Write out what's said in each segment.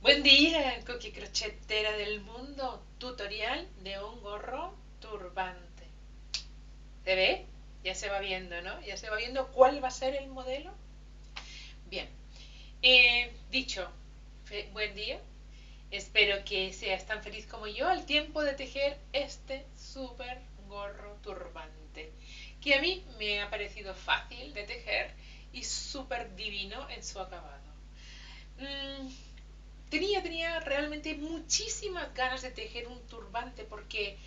Buen día, cookie crochetera del mundo. Tutorial de un gorro turbante. ¿Se ve? Ya se va viendo, ¿no? Ya se va viendo cuál va a ser el modelo. Bien, dicho, buen día. Espero que seas tan feliz como yo al tiempo de tejer este súper gorro turbante, que a mí me ha parecido fácil de tejer y súper divino en su acabado. Mm, tenía realmente muchísimas ganas de tejer un turbante porque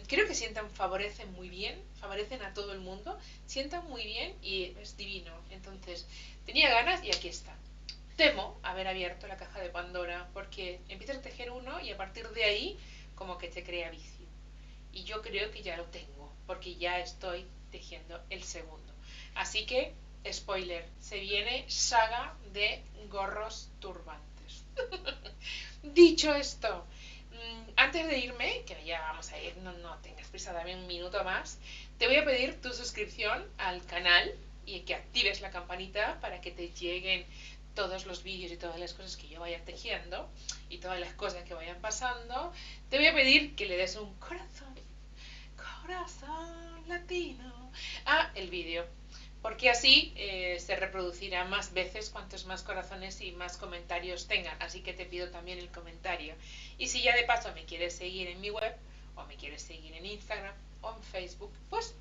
creo que favorecen muy bien, favorecen a todo el mundo, sientan muy bien y es divino. Entonces, tenía ganas y aquí está. Temo haber abierto la caja de Pandora porque empiezas a tejer uno y a partir de ahí como que te crea vicio. Y yo creo que ya lo tengo porque ya estoy tejiendo el segundo. Así que, spoiler, se viene saga de gorros turbantes. Dicho esto, antes de irme, que ya vamos a ir, no tengas prisa, dame un minuto más, te voy a pedir tu suscripción al canal y que actives la campanita para que te lleguen todos los vídeos y todas las cosas que yo vaya tejiendo y todas las cosas que vayan pasando. Te voy a pedir que le des un corazón, corazón latino a el vídeo, porque así se reproducirá más veces cuantos más corazones y más comentarios tengan. Así que te pido también el comentario. Y si ya de paso me quieres seguir en mi web, o me quieres seguir en Instagram, o en Facebook, pues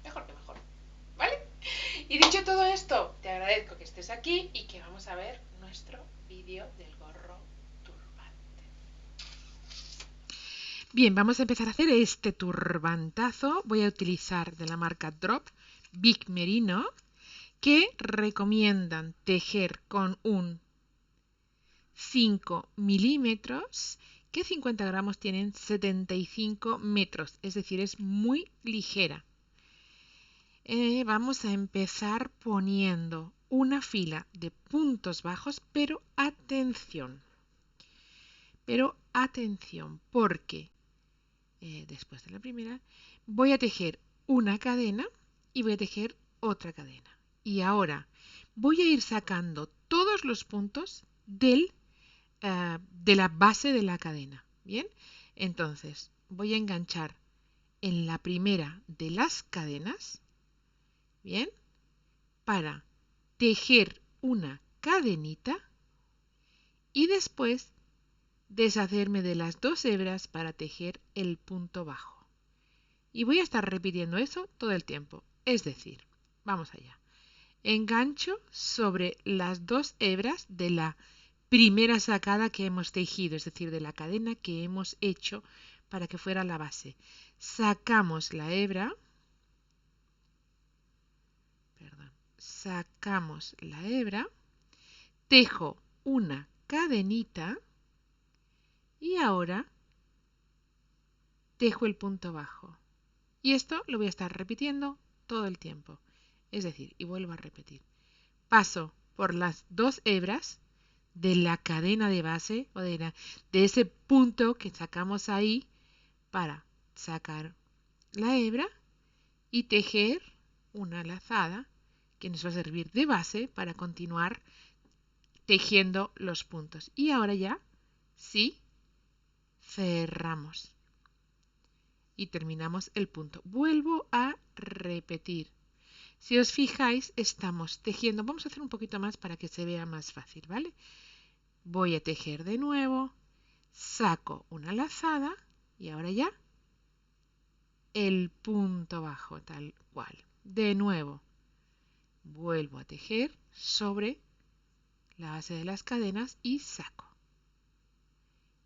mejor que mejor. ¿Vale? Y dicho todo esto, te agradezco que estés aquí y que vamos a ver nuestro vídeo del gorro turbante. Bien, vamos a empezar a hacer este turbantazo. Voy a utilizar de la marca Drop Big Merino, que recomiendan tejer con un 5 milímetros, que 50 gramos tienen 75 metros, es decir, es muy ligera. Vamos a empezar poniendo una fila de puntos bajos, pero atención, porque después de la primera, voy a tejer una cadena y voy a tejer otra cadena. Y ahora voy a ir sacando todos los puntos de la base de la cadena. Bien, entonces voy a enganchar en la primera de las cadenas, bien, para tejer una cadenita y después deshacerme de las dos hebras para tejer el punto bajo. Y voy a estar repitiendo eso todo el tiempo. Es decir, vamos allá. Engancho sobre las dos hebras de la primera sacada que hemos tejido, es decir, de la cadena que hemos hecho para que fuera la base. Sacamos la hebra, tejo una cadenita y ahora tejo el punto bajo. Y esto lo voy a estar repitiendo todo el tiempo. Es decir, y vuelvo a repetir. Paso por las dos hebras de la cadena de base o de ese punto que sacamos ahí para sacar la hebra y tejer una lazada que nos va a servir de base para continuar tejiendo los puntos. Y ahora ya, sí, cerramos y terminamos el punto. Vuelvo a repetir. Si os fijáis, estamos tejiendo. Vamos a hacer un poquito más para que se vea más fácil, ¿vale? Voy a tejer de nuevo, saco una lazada y ahora ya el punto bajo tal cual. De nuevo, vuelvo a tejer sobre la base de las cadenas y saco.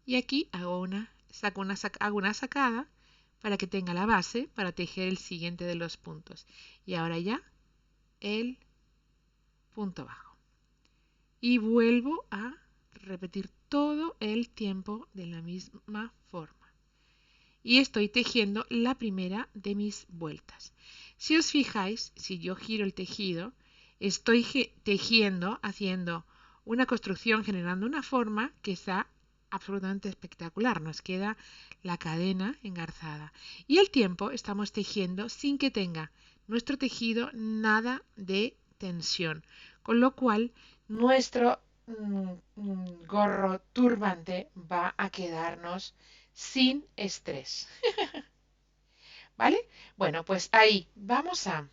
Y aquí hago una sacada para que tenga la base para tejer el siguiente de los puntos. Y ahora ya el punto bajo. Y vuelvo a repetir todo el tiempo de la misma forma. Y estoy tejiendo la primera de mis vueltas. Si os fijáis, si yo giro el tejido, estoy tejiendo, haciendo una construcción, generando una forma que está absolutamente espectacular. Nos queda la cadena engarzada. Y al tiempo estamos tejiendo sin que tenga nuestro tejido nada de tensión. Con lo cual, nuestro gorro turbante va a quedarnos sin estrés. ¿Vale? Bueno, pues ahí vamos a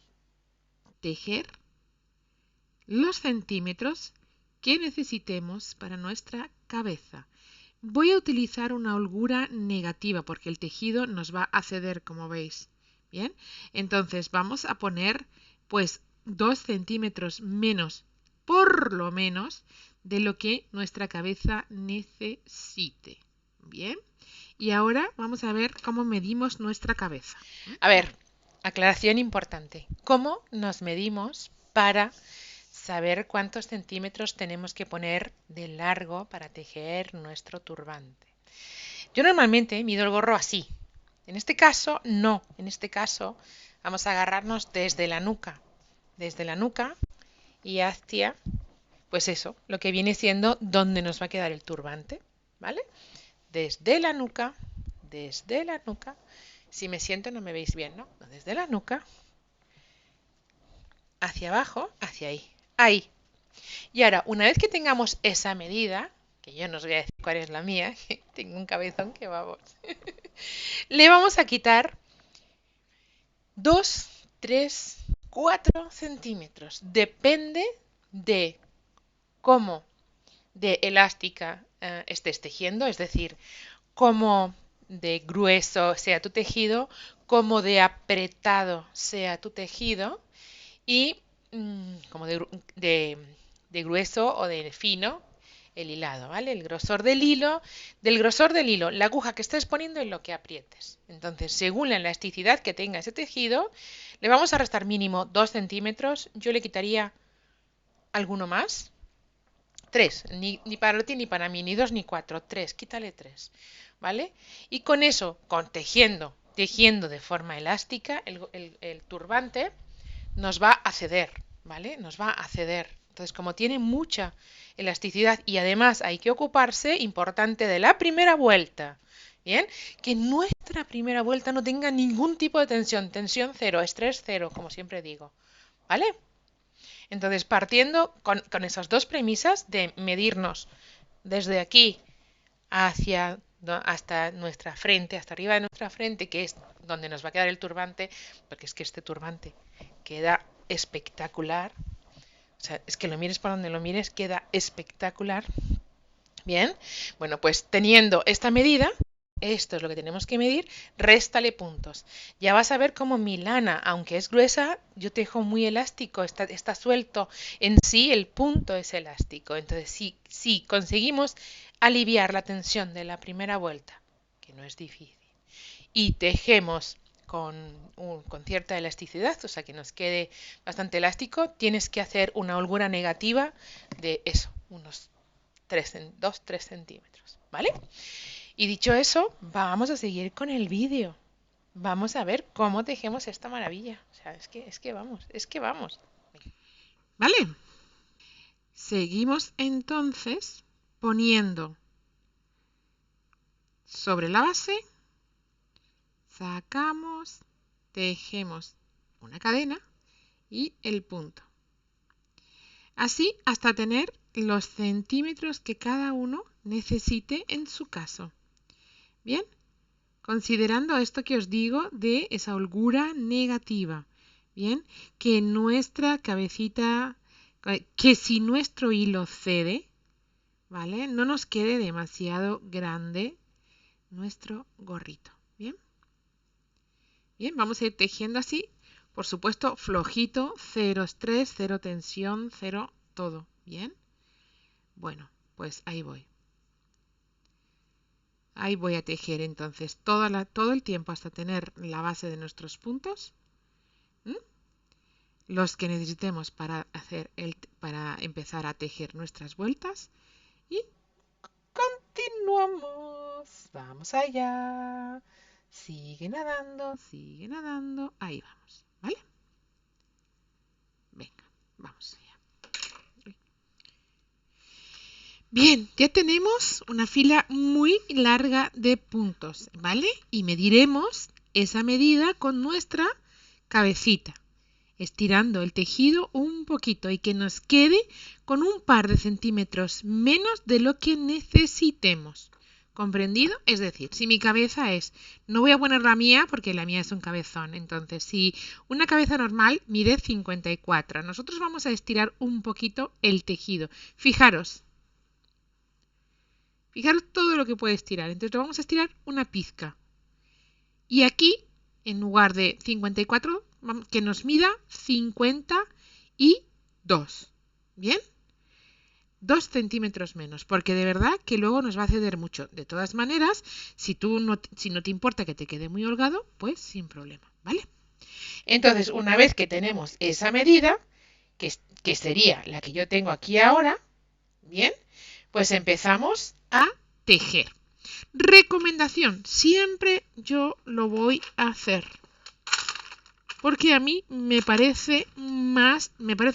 tejer los centímetros que necesitemos para nuestra cabeza. Voy a utilizar una holgura negativa porque el tejido nos va a ceder, como veis. Bien, entonces vamos a poner pues 2 centímetros menos, por lo menos, de lo que nuestra cabeza necesite. Bien, y ahora vamos a ver cómo medimos nuestra cabeza. A ver, aclaración importante. ¿Cómo nos medimos para saber cuántos centímetros tenemos que poner de largo para tejer nuestro turbante? Yo normalmente mido el gorro así. En este caso, no. En este caso, vamos a agarrarnos desde la nuca. Desde la nuca y hacia, pues eso, lo que viene siendo donde nos va a quedar el turbante. ¿Vale? Desde la nuca, desde la nuca. Si me siento no me veis bien, ¿no? Desde la nuca hacia abajo, hacia ahí. Ahí. Y ahora, una vez que tengamos esa medida, que yo no os voy a decir cuál es la mía, que tengo un cabezón que vamos, le vamos a quitar 2, 3, 4 centímetros. Depende de cómo de elástica estés tejiendo, es decir, cómo de grueso sea tu tejido, cómo de apretado sea tu tejido y como de grueso o de fino el hilado, ¿vale? El grosor del hilo, la aguja que estés poniendo y lo que aprietes. Entonces, según la elasticidad que tenga ese tejido, le vamos a restar mínimo 2 centímetros. Yo le quitaría alguno más. 3, ni para ti ni para mí, ni 2 ni 4, 3, quítale 3, ¿vale? Y con eso, tejiendo de forma elástica, el turbante nos va a ceder, ¿vale? Nos va a ceder. Entonces, como tiene mucha elasticidad y además hay que ocuparse, importante, de la primera vuelta, ¿bien? Que nuestra primera vuelta no tenga ningún tipo de tensión cero, estrés cero, como siempre digo, ¿vale? Entonces, partiendo con esas dos premisas de medirnos desde aquí hasta nuestra frente, hasta arriba de nuestra frente, que es donde nos va a quedar el turbante, porque es que este turbante queda espectacular. O sea, es que lo mires por donde lo mires, queda espectacular. Bien, bueno, pues teniendo esta medida, esto es lo que tenemos que medir, réstale puntos. Ya vas a ver cómo mi lana, aunque es gruesa, yo tejo muy elástico, está suelto. En sí el punto es elástico. Entonces, si conseguimos aliviar la tensión de la primera vuelta, que no es difícil, y tejemos con cierta elasticidad, o sea que nos quede bastante elástico, tienes que hacer una holgura negativa de eso, unos 2-3 centímetros, ¿vale? Y dicho eso, vamos a seguir con el vídeo. Vamos a ver cómo tejemos esta maravilla. O sea, es que vamos. ¿Vale? Seguimos entonces poniendo sobre la base, sacamos, tejemos una cadena y el punto. Así hasta tener los centímetros que cada uno necesite en su caso. Bien, considerando esto que os digo de esa holgura negativa. Bien, que nuestra cabecita, que si nuestro hilo cede, ¿vale? No nos quede demasiado grande nuestro gorrito. Bien, bien, vamos a ir tejiendo así. Por supuesto, flojito, cero estrés, cero tensión, cero todo. Bien, bueno, pues ahí voy. Ahí voy a tejer entonces todo el tiempo hasta tener la base de nuestros puntos. Los que necesitemos para empezar a tejer nuestras vueltas. Y continuamos. Vamos allá. Sigue nadando, sigue nadando. Ahí vamos, ¿vale? Venga, vamos allá. Bien, ya tenemos una fila muy larga de puntos, ¿vale? Y mediremos esa medida con nuestra cabecita. estirando el tejido un poquito y que nos quede con un par de centímetros menos de lo que necesitemos. ¿Comprendido? Es decir, si mi cabeza es, no voy a poner la mía porque la mía es un cabezón, entonces si una cabeza normal mide 54, nosotros vamos a estirar un poquito el tejido. Fijaros todo lo que puede estirar, entonces lo vamos a estirar una pizca. Y aquí, en lugar de 54, que nos mida 52. ¿Bien? 2 centímetros menos, porque de verdad que luego nos va a ceder mucho. De todas maneras, si no te importa que te quede muy holgado, pues sin problema, ¿vale? Entonces, una vez que tenemos esa medida, que sería la que yo tengo aquí ahora, ¿bien? Pues empezamos a tejer. Recomendación, siempre yo lo voy a hacer, porque a mí me parece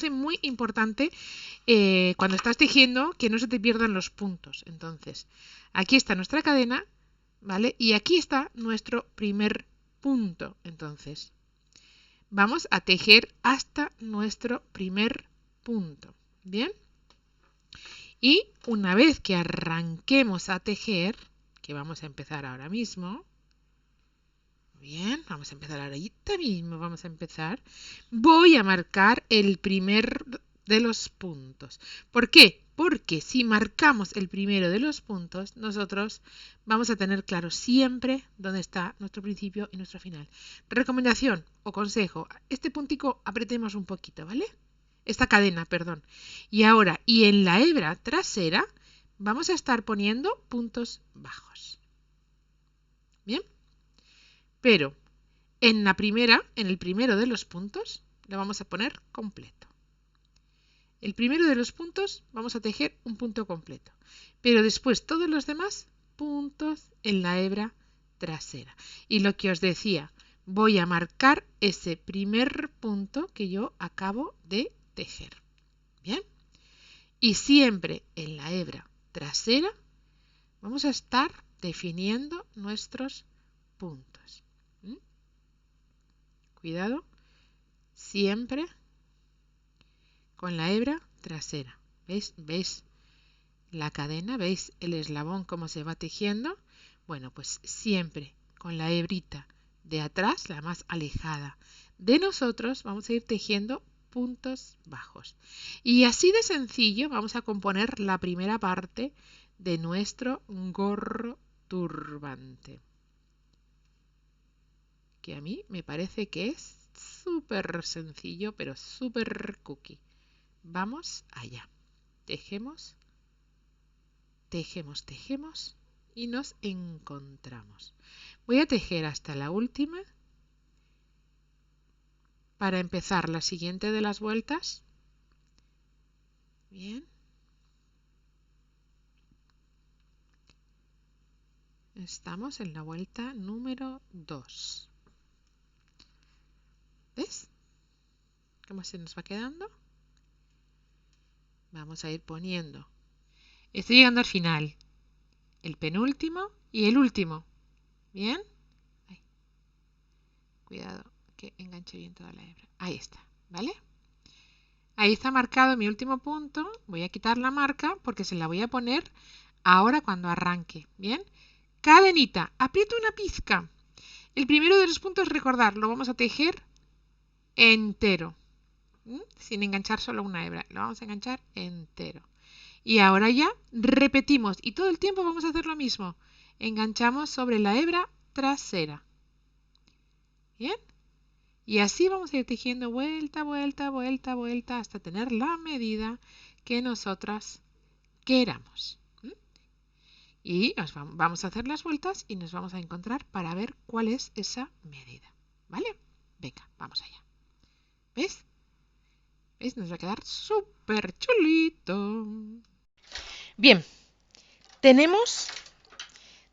muy importante cuando estás tejiendo que no se te pierdan los puntos. Entonces, aquí está nuestra cadena, ¿vale? Y aquí está nuestro primer punto. Entonces, vamos a tejer hasta nuestro primer punto, ¿bien? Y una vez que arranquemos a tejer, que vamos a empezar ahora mismo, bien, vamos a empezar ahorita mismo, voy a marcar el primer de los puntos. ¿Por qué? Porque si marcamos el primero de los puntos, nosotros vamos a tener claro siempre dónde está nuestro principio y nuestro final. Recomendación o consejo, este puntico apretemos un poquito, ¿vale? Esta cadena, perdón. Y ahora, y en la hebra trasera, vamos a estar poniendo puntos bajos. ¿Bien? Pero en el primero de los puntos, lo vamos a poner completo. El primero de los puntos vamos a tejer un punto completo, pero después todos los demás puntos en la hebra trasera. Y lo que os decía, voy a marcar ese primer punto que yo acabo de tejer. ¿Bien? Y siempre en la hebra trasera vamos a estar definiendo nuestros puntos. Cuidado, siempre con la hebra trasera. ¿Veis la cadena? ¿Veis el eslabón cómo se va tejiendo? Bueno, pues siempre con la hebrita de atrás, la más alejada de nosotros, vamos a ir tejiendo puntos bajos. Y así de sencillo vamos a componer la primera parte de nuestro gorro turbante, que a mí me parece que es súper sencillo, pero súper cookie. Vamos allá. Tejemos, tejemos, tejemos y nos encontramos. Voy a tejer hasta la última para empezar la siguiente de las vueltas. Bien. Estamos en la vuelta número 2. ¿Ves? ¿Cómo se nos va quedando? Vamos a ir poniendo. Estoy llegando al final. El penúltimo y el último. ¿Bien? Ay. Cuidado que enganche bien toda la hebra. Ahí está, ¿vale? Ahí está marcado mi último punto. Voy a quitar la marca porque se la voy a poner ahora cuando arranque. ¿Bien? Cadenita. Aprieto una pizca. El primero de los puntos, recordar, lo vamos a tejer entero. Sin enganchar solo una hebra. Lo vamos a enganchar entero. Y ahora ya repetimos. Y todo el tiempo vamos a hacer lo mismo. Enganchamos sobre la hebra trasera. ¿Bien? Y así vamos a ir tejiendo vuelta, vuelta, vuelta, vuelta hasta tener la medida que nosotras queramos. Y vamos a hacer las vueltas y nos vamos a encontrar para ver cuál es esa medida. ¿Vale? Venga, vamos allá. ¿Ves? ¿Ves? Nos va a quedar súper chulito. Bien, tenemos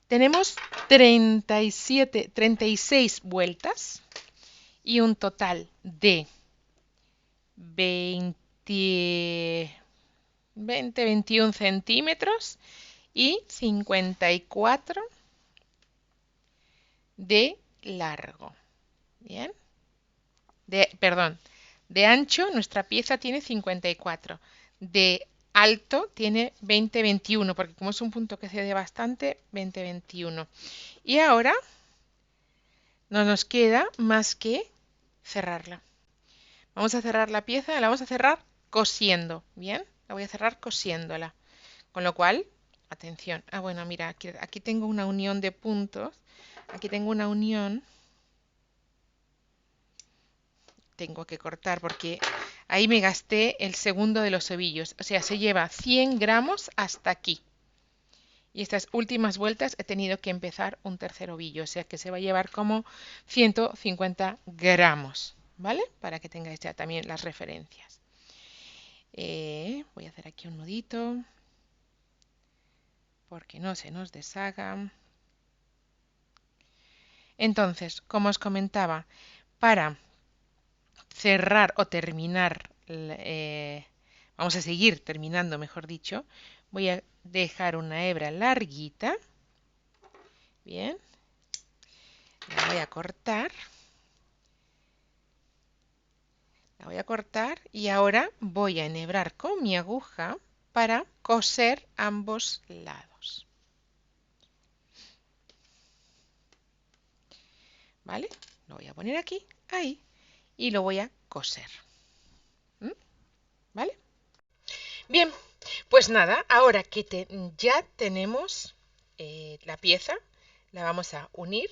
36 vueltas y un total de 21 centímetros y 54 de largo. Bien, perdón, De ancho nuestra pieza tiene 54. De alto tiene 20-21, porque como es un punto que cede bastante, 20-21. Y ahora no nos queda más que cerrarla. Vamos a cerrar la pieza, la vamos a cerrar cosiendo, ¿bien? La voy a cerrar cosiéndola. Con lo cual, atención. Ah, bueno, mira, aquí tengo una unión de puntos. Aquí tengo una unión. Tengo que cortar porque ahí me gasté el segundo de los ovillos. O sea, se lleva 100 gramos hasta aquí. Y estas últimas vueltas he tenido que empezar un tercer ovillo. O sea que se va a llevar como 150 gramos. ¿Vale? Para que tengáis ya también las referencias. Voy a hacer aquí un nudito. Porque no se nos deshaga. Entonces, como os comentaba, para cerrar o terminar, vamos a seguir terminando, mejor dicho, voy a dejar una hebra larguita, bien, la voy a cortar y ahora voy a enhebrar con mi aguja para coser ambos lados, ¿vale? Lo voy a poner aquí, ahí, y lo voy a coser, ¿vale? Bien, pues nada, ahora que ya tenemos la pieza, la vamos a unir,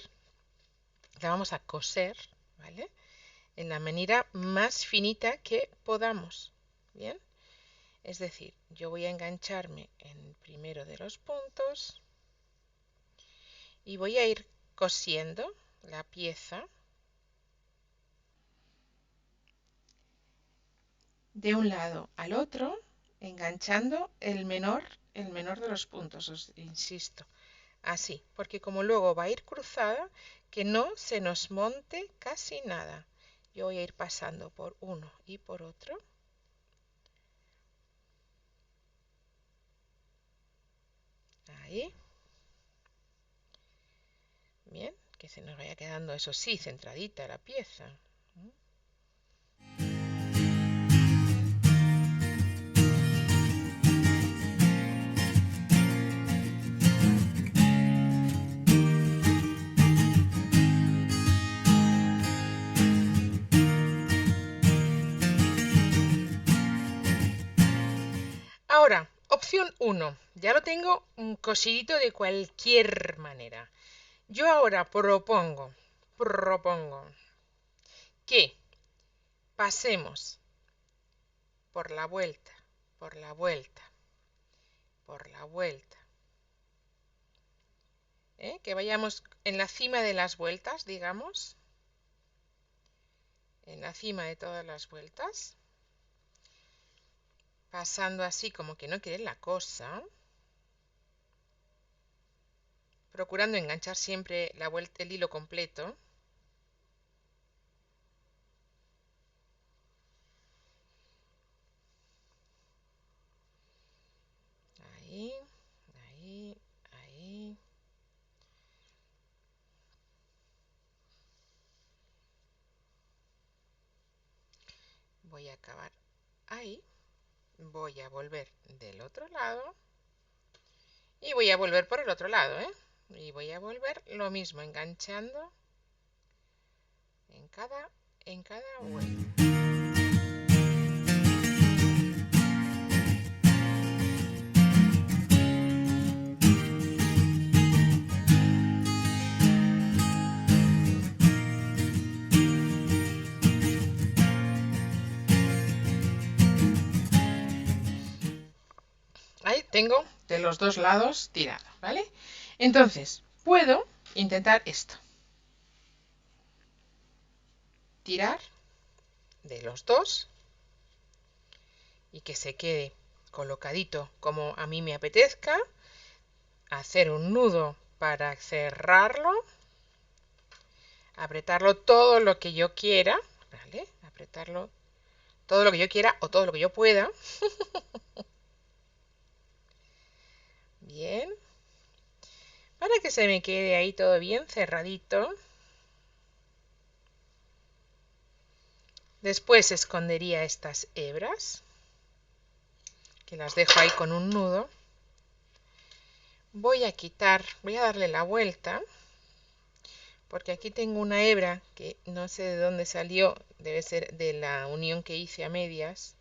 la vamos a coser, ¿vale? En la manera más finita que podamos, ¿bien? Es decir, yo voy a engancharme en el primero de los puntos y voy a ir cosiendo la pieza de un lado al otro, enganchando el menor de los puntos, os insisto. Así, porque como luego va a ir cruzada, que no se nos monte casi nada. Yo voy a ir pasando por uno y por otro. Ahí. Bien, que se nos vaya quedando, eso sí, centradita la pieza. Ahora, opción 1. Ya lo tengo cosidito de cualquier manera. Yo ahora propongo que pasemos por la vuelta, por la vuelta, por la vuelta. Que vayamos en la cima de las vueltas, digamos. En la cima de todas las vueltas. Pasando así como que no quiere la cosa. Procurando enganchar siempre la vuelta, el hilo completo. Ahí, ahí, ahí. Voy a acabar ahí. Voy a volver del otro lado. Y voy a volver por el otro lado, Y voy a volver lo mismo, enganchando en cada vuelta. Ahí tengo de los dos lados tirado, ¿vale? Entonces, puedo intentar esto. Tirar de los dos y que se quede colocadito como a mí me apetezca. Hacer un nudo para cerrarlo. Apretarlo todo lo que yo quiera, ¿vale? Apretarlo todo lo que yo quiera o todo lo que yo pueda. Bien. Para que se me quede ahí todo bien cerradito. Después escondería estas hebras, que las dejo ahí con un nudo. Voy a darle la vuelta, porque aquí tengo una hebra que no sé de dónde salió, debe ser de la unión que hice a medias.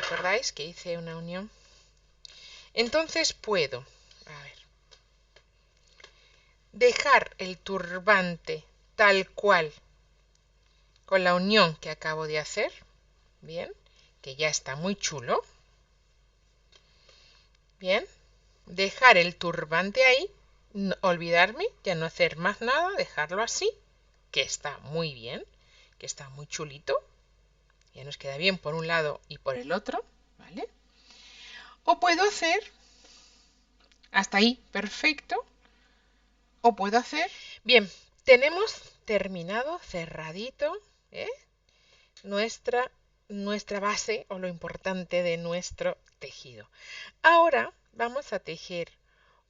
¿Recordáis que hice una unión? Entonces puedo, a ver, dejar el turbante tal cual con la unión que acabo de hacer, bien, que ya está muy chulo. Bien, dejar el turbante ahí, no olvidarme, ya no hacer más nada, dejarlo así, que está muy bien, que está muy chulito. Ya nos queda bien por un lado y por el otro, ¿vale? O puedo hacer, hasta ahí, perfecto. O puedo hacer, bien, tenemos terminado, cerradito, ¿eh? nuestra base o lo importante de nuestro tejido. Ahora vamos a tejer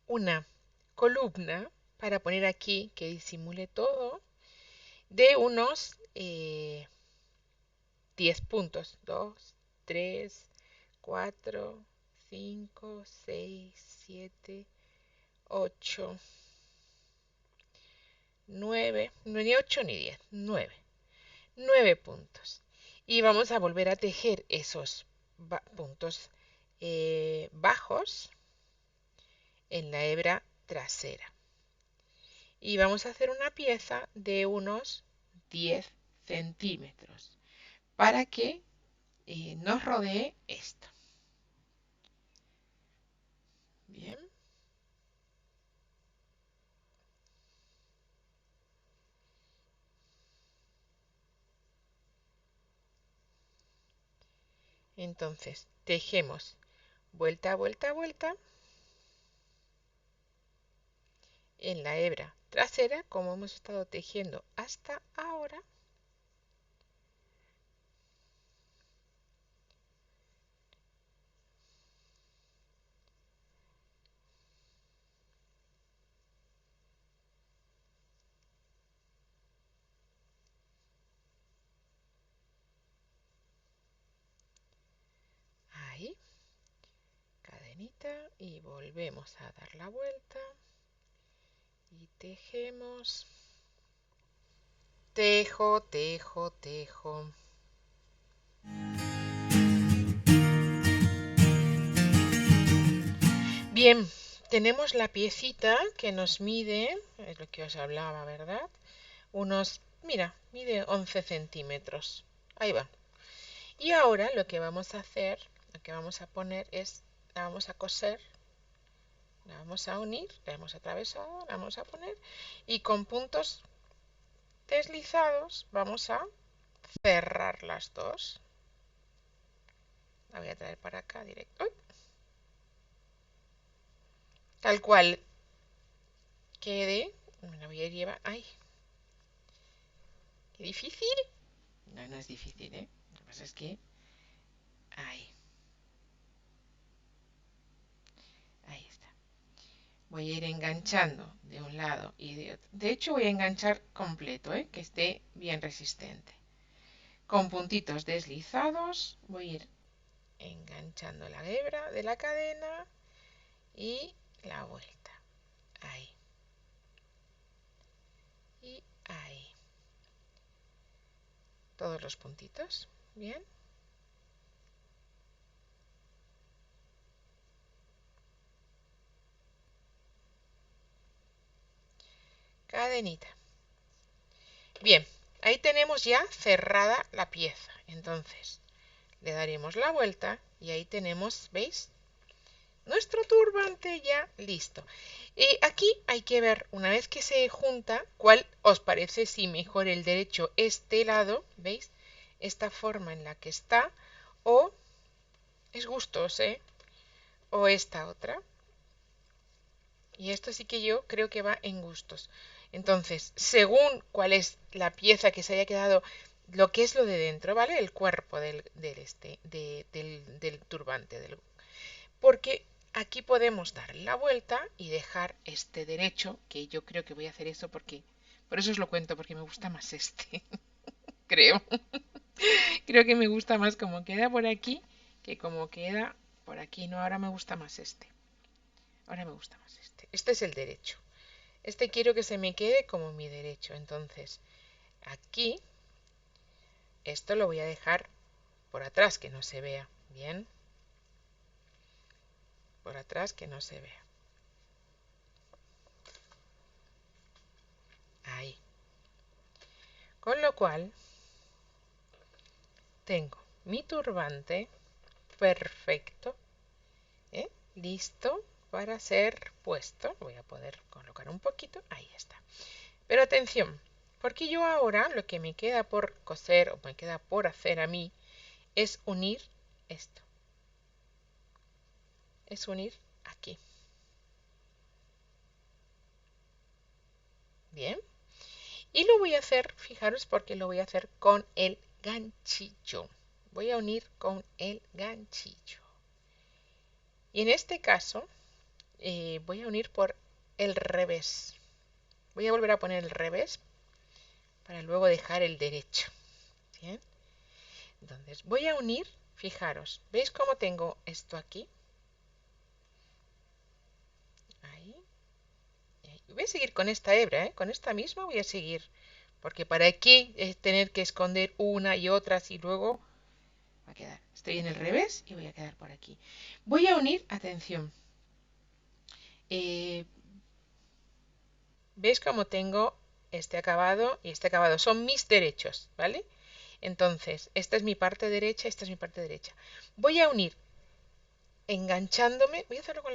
una columna para poner aquí que disimule todo de unos 10 puntos. 2, 3, 4, 5, 6, 7, 8, 9, ni 8 ni 10, 9. 9 puntos. Y vamos a volver a tejer esos puntos bajos en la hebra trasera. Y vamos a hacer una pieza de unos 10 centímetros para que nos rodee esto. Bien. Entonces, tejemos vuelta, vuelta, vuelta en la hebra trasera, como hemos estado tejiendo hasta ahora. Ahí, cadenita y volvemos a dar la vuelta y tejemos. Tejo, tejo, tejo. Bien, tenemos la piecita que nos mide, es lo que os hablaba, ¿verdad? Mide 11 centímetros. Ahí va. Y ahora lo que vamos a hacer, lo que vamos a poner es, la vamos a coser, la vamos a unir, la hemos atravesado, la vamos a poner y con puntos deslizados vamos a cerrar las dos. La voy a traer para acá directo. ¡Uy! Tal cual quede, me la voy a llevar. ¡Ay! ¡Qué difícil! No, no es difícil, ¿eh? Lo que pasa es que... Ahí. Ahí está. Voy a ir enganchando de un lado y de otro. De hecho, voy a enganchar completo, ¿eh? Que esté bien resistente. Con puntitos deslizados voy a ir enganchando la hebra de la cadena y la vuelta. Ahí. Y ahí. Todos los puntitos. Bien. Cadenita. Bien, ahí tenemos ya cerrada la pieza. Entonces, le daremos la vuelta y ahí tenemos, ¿veis? Nuestro turbante ya listo. Aquí hay que ver, una vez que se junta, cuál os parece si mejor el derecho este lado, ¿veis? Esta forma en la que está, o es gustos, ¿eh? O esta otra. Y esto sí que yo creo que va en gustos. Entonces, según cuál es la pieza que se haya quedado, lo que es lo de dentro, ¿vale? El cuerpo del turbante. Porque aquí podemos dar la vuelta y dejar este derecho, que yo creo que voy a hacer eso porque... Por eso os lo cuento, porque me gusta más este. Creo. Creo que me gusta más como queda por aquí que como queda por aquí. No, ahora me gusta más este. Ahora me gusta más este. Este es el derecho. Este quiero que se me quede como mi derecho. Entonces, aquí, esto lo voy a dejar por atrás, que no se vea. Bien. Por atrás, que no se vea. Ahí. Con lo cual, tengo mi turbante perfecto, ¿eh? Listo para ser puesto. Voy a poder colocar un poquito. Ahí está. Pero atención, porque yo ahora lo que me queda por coser o me queda por hacer a mí es unir esto. Es unir aquí. Bien. Y lo voy a hacer, fijaros, porque lo voy a hacer con el ganchillo. Voy a unir con el ganchillo. Y en este caso voy a unir por el revés. Voy a volver a poner el revés para luego dejar el derecho. Bien. Entonces voy a unir, fijaros, ¿veis cómo tengo esto aquí? Ahí. Voy a seguir con esta hebra, ¿eh? Con esta misma voy a seguir. Porque para qué es tener que esconder una y otras y luego va a quedar. Estoy en el revés y voy a quedar por aquí. Voy a unir, atención. ¿Veis cómo tengo este acabado y este acabado? Son mis derechos, ¿vale? Entonces, esta es mi parte derecha, esta es mi parte derecha. Voy a unir enganchándome,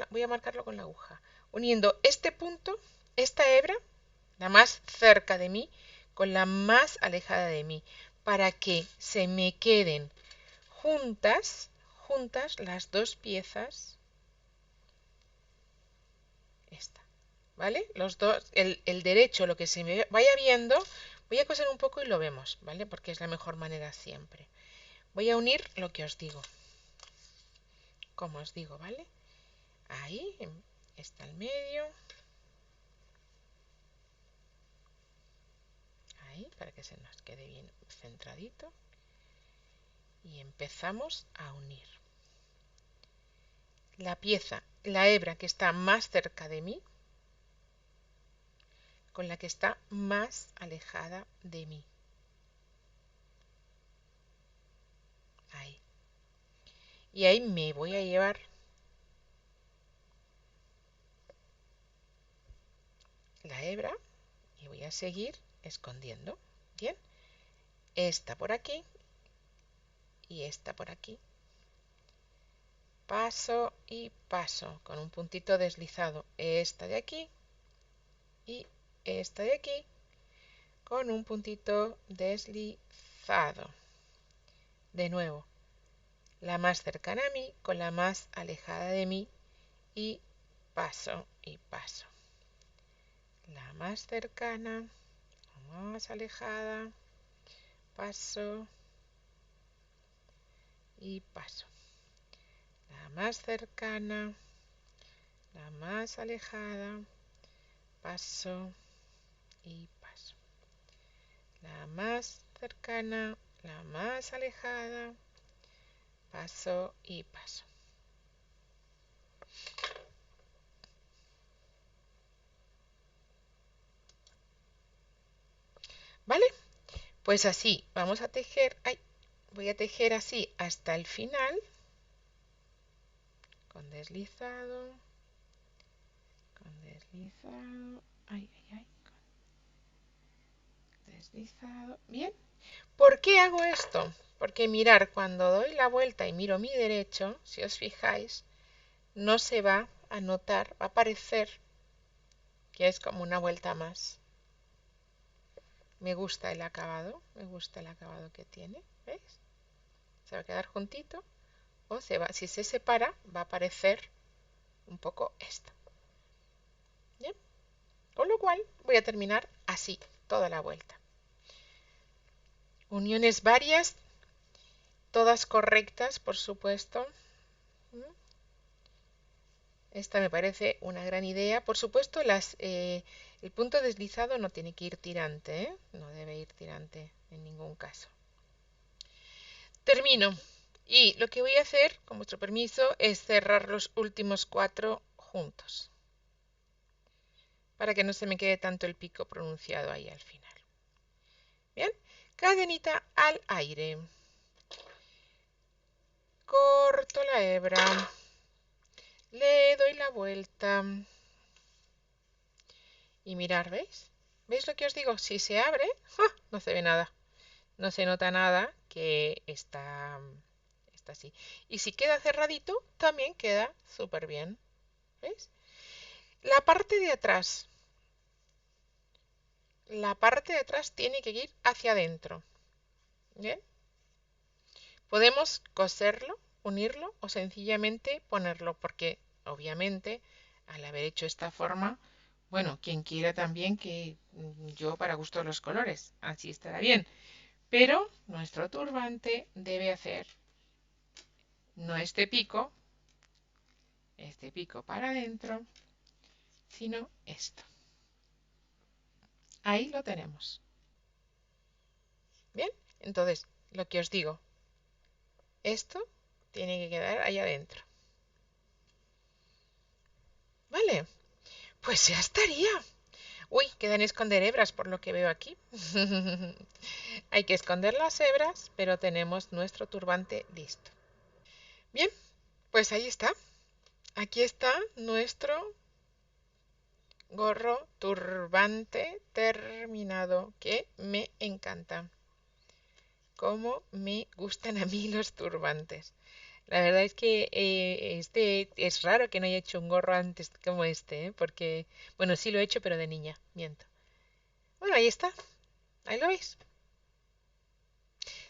voy a marcarlo con la aguja, uniendo este punto, esta hebra, la más cerca de mí, con la más alejada de mí, para que se me queden juntas las dos piezas, esta, ¿vale? Los dos, el derecho, lo que se me vaya viendo, voy a coser un poco y lo vemos, ¿vale? Porque es la mejor manera siempre. Voy a unir lo que os digo, como os digo, ¿vale? Ahí está el medio. Ahí, para que se nos quede bien centradito. Y empezamos a unir. La pieza, la hebra que está más cerca de mí, con la que está más alejada de mí. Ahí. Y ahí me voy a llevar la hebra y voy a seguir escondiendo. Bien. Esta por aquí y esta por aquí. Paso y paso con un puntito deslizado. Esta de aquí y esta de aquí con un puntito deslizado. De nuevo, la más cercana a mí con la más alejada de mí y paso y paso. La más cercana, la más alejada, paso y paso. La más cercana, la más alejada, paso y paso. La más cercana, la más alejada, paso y paso. ¿Vale? Pues así, vamos a tejer, voy a tejer así hasta el final, con deslizado, deslizado, bien. ¿Por qué hago esto? Porque mirar, cuando doy la vuelta y miro mi derecho, si os fijáis, no se va a notar, va a parecer que es como una vuelta más. Me gusta el acabado que tiene, ¿veis? Se va a quedar juntito o si se separa va a parecer un poco esto. ¿Bien? Con lo cual voy a terminar así toda la vuelta. Uniones varias, todas correctas, por supuesto. Esta me parece una gran idea. Por supuesto, el punto deslizado no tiene que ir tirante, ¿eh? No debe ir tirante en ningún caso. Termino. Y lo que voy a hacer, con vuestro permiso, es cerrar los últimos 4 juntos. Para que no se me quede tanto el pico pronunciado ahí al final. Bien, cadenita al aire. Corto la hebra. Le doy la vuelta. Y mirar, ¿veis? ¿Veis lo que os digo? Si se abre, ¡ja!, no se ve nada. No se nota nada que está así. Y si queda cerradito, también queda súper bien. ¿Veis? La parte de atrás. La parte de atrás tiene que ir hacia adentro. ¿Bien? Podemos coserlo, unirlo o sencillamente ponerlo, porque obviamente al haber hecho esta forma, bueno, quien quiera también que yo para gusto de los colores, así estará bien. Pero nuestro turbante debe hacer no este pico para adentro, sino esto. Ahí lo tenemos. Bien, entonces, lo que os digo, esto tiene que quedar ahí adentro. Vale, pues ya estaría. Uy, quedan esconder hebras por lo que veo aquí. Hay que esconder las hebras, pero tenemos nuestro turbante listo. Bien, pues ahí está. Aquí está nuestro gorro turbante terminado, que me encanta. Cómo me gustan a mí los turbantes. La verdad es que este es raro que no haya hecho un gorro antes como este, porque, bueno, sí lo he hecho, pero de niña, miento. Bueno, ahí está. Ahí lo veis.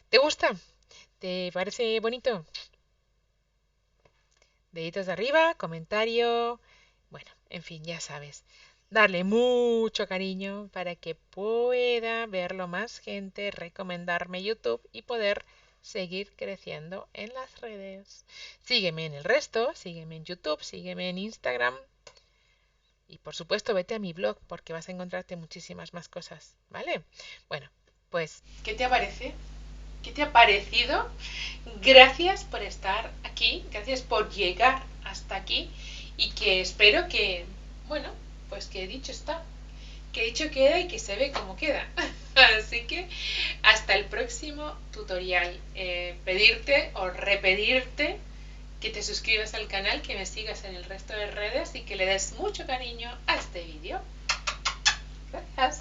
¿Te gusta? ¿Te parece bonito? Deditos de arriba, comentario. Bueno, en fin, ya sabes. Darle mucho cariño para que pueda verlo más gente, recomendarme YouTube y poder seguir creciendo en las redes. Sígueme en el resto, sígueme en YouTube, sígueme en Instagram. Y por supuesto, vete a mi blog porque vas a encontrarte muchísimas más cosas, ¿vale? Bueno, pues... ¿Qué te parece? ¿Qué te ha parecido? Gracias por estar aquí, gracias por llegar hasta aquí y que espero que, bueno, pues que dicho está, que dicho queda y que se ve como queda. Así que hasta el próximo tutorial. Pedirte o repetirte que te suscribas al canal, que me sigas en el resto de redes y que le des mucho cariño a este vídeo. Gracias.